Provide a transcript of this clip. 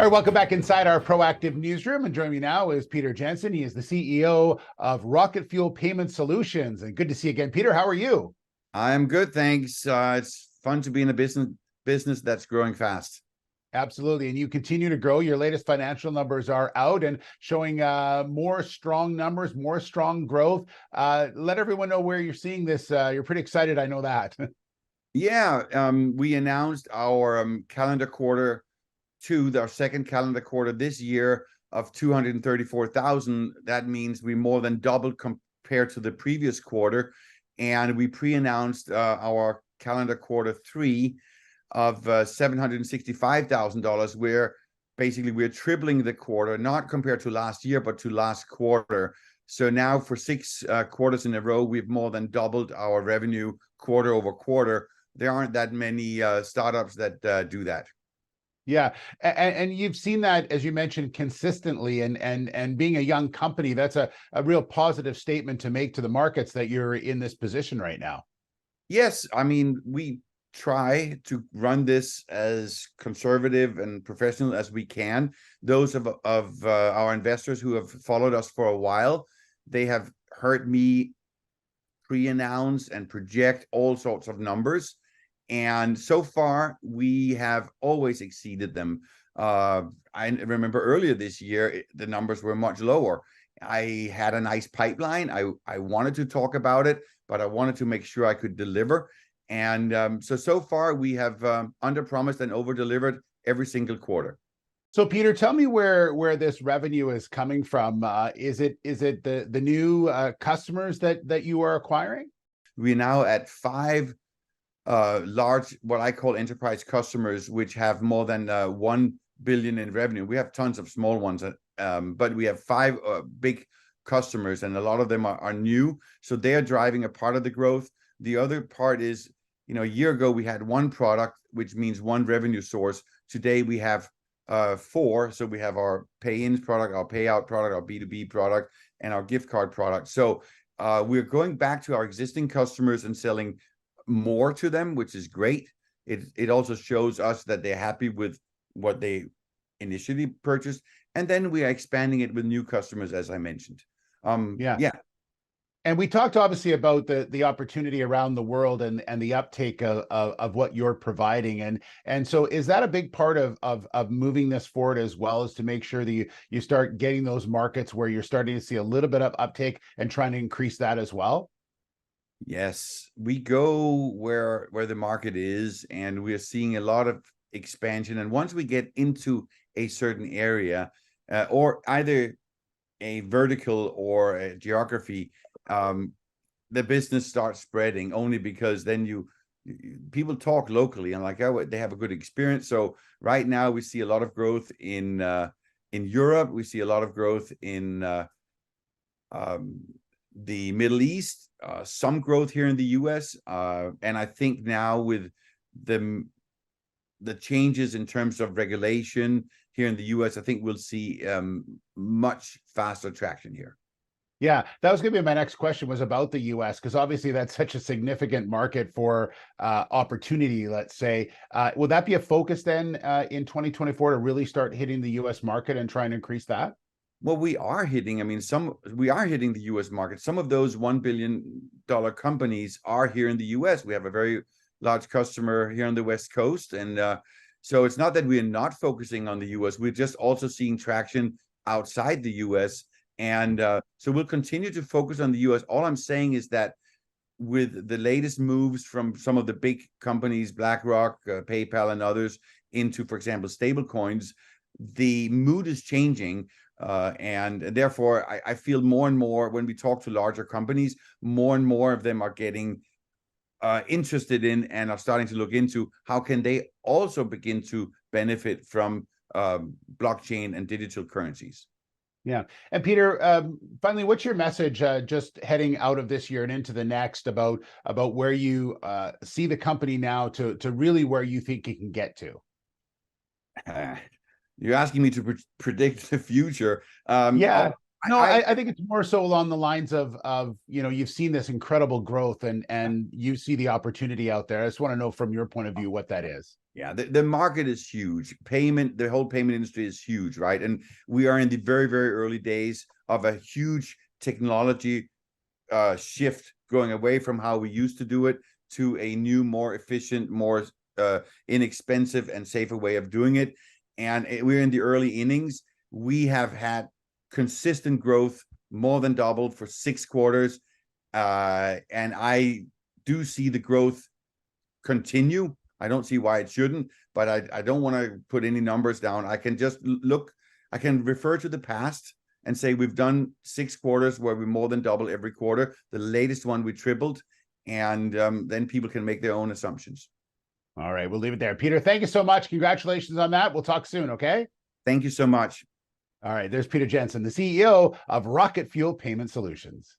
right, welcome back inside our proactive newsroom. And joining me now is Peter Jense. He is the CEO of RocketFuel Payment Solutions. And good to see you again, Peter. How are you? I'm good, thanks. It's fun to be in a business that's growing fast. Absolutely. And you continue to grow. Your latest financial numbers are out and showing more strong numbers, more strong growth. Let everyone know where you're seeing this. You're pretty excited. I know that. Yeah, we announced our calendar quarter two, our second calendar quarter this year of 234,000. That means we more than doubled compared to the previous quarter. And we pre-announced our calendar quarter three of $765,000, where basically we're tripling the quarter, not compared to last year, but to last quarter. So now for six quarters in a row, we've more than doubled our revenue quarter over quarter. There aren't that many startups that do that. Yeah, and you've seen that, as you mentioned, consistently, and being a young company, that's a real positive statement to make to the markets that you're in this position right now. Yes, I mean, we try to run this as conservative and professional as we can. Those of our investors who have followed us for a while, they have heard me pre-announce and project all sorts of numbers. And so far, we have always exceeded them. I remember earlier this year, the numbers were much lower. I had a nice pipeline. I wanted to talk about it, but I wanted to make sure I could deliver. And so far, we have under-promised and over-delivered every single quarter. So, Peter, tell me where this revenue is coming from. Is it the new customers that you are acquiring? We're now at 5 large, what I call enterprise customers, which have more than 1 billion in revenue. We have tons of small ones, but we have 5 big customers, and a lot of them are new. So they are driving a part of the growth. The other part is, a year ago we had 1 product, which means 1 revenue source. Today we have 4. So we have our pay-ins product, our payout product, our B2B product, and our gift card product. So we're going back to our existing customers and selling more to them, which is great. It also shows us that they're happy with what they initially purchased, and then we are expanding it with new customers, as I mentioned. Yeah. And we talked obviously about the opportunity around the world and the uptake of what you're providing, and so is that a big part of moving this forward, as well as to make sure that you start getting those markets where you're starting to see a little bit of uptake and trying to increase that as well? Yes, we go where the market is, and we're seeing a lot of expansion. And once we get into a certain area, or either a vertical or a geography, the business starts spreading, only because then people talk locally and like, oh, they have a good experience. So right now we see a lot of growth in Europe. We see a lot of growth in the Middle East, some growth here in the US, and I think now with the changes in terms of regulation here in the US, I think we'll see much faster traction here. Yeah, that was going to be my next question, was about the US, because obviously that's such a significant market for opportunity, let's say. Will that be a focus then in 2024 to really start hitting the US market and try and increase that? Well, we are hitting the US market. Some of those $1 billion companies are here in the US. We have a very large customer here on the West Coast. And so it's not that we are not focusing on the US. We're just also seeing traction outside the US. And so we'll continue to focus on the US. All I'm saying is that with the latest moves from some of the big companies, BlackRock, PayPal, and others, into, for example, stable coins, the mood is changing. And therefore, I feel more and more when we talk to larger companies, more and more of them are getting interested in and are starting to look into how can they also begin to benefit from blockchain and digital currencies. Yeah. And Peter, finally, what's your message just heading out of this year and into the next about where you see the company now to really where you think it can get to? You're asking me to predict the future. Yeah. No, I I think it's more so along the lines of you've seen this incredible growth and you see the opportunity out there. I just want to know from your point of view what that is. Yeah, the market is huge. The whole payment industry is huge, right? And we are in the very, very early days of a huge technology shift, going away from how we used to do it to a new, more efficient, more inexpensive and safer way of doing it. And we're in the early innings. We have had consistent growth, more than doubled for 6 quarters. And I do see the growth continue. I don't see why it shouldn't, but I don't want to put any numbers down. I can just look, I can refer to the past and say we've done 6 quarters where we more than double every quarter. The latest one we tripled, and then people can make their own assumptions. All right, we'll leave it there. Peter, thank you so much. Congratulations on that. We'll talk soon, okay? Thank you so much. All right, there's Peter Jensen, the CEO of RocketFuel Payment Solutions.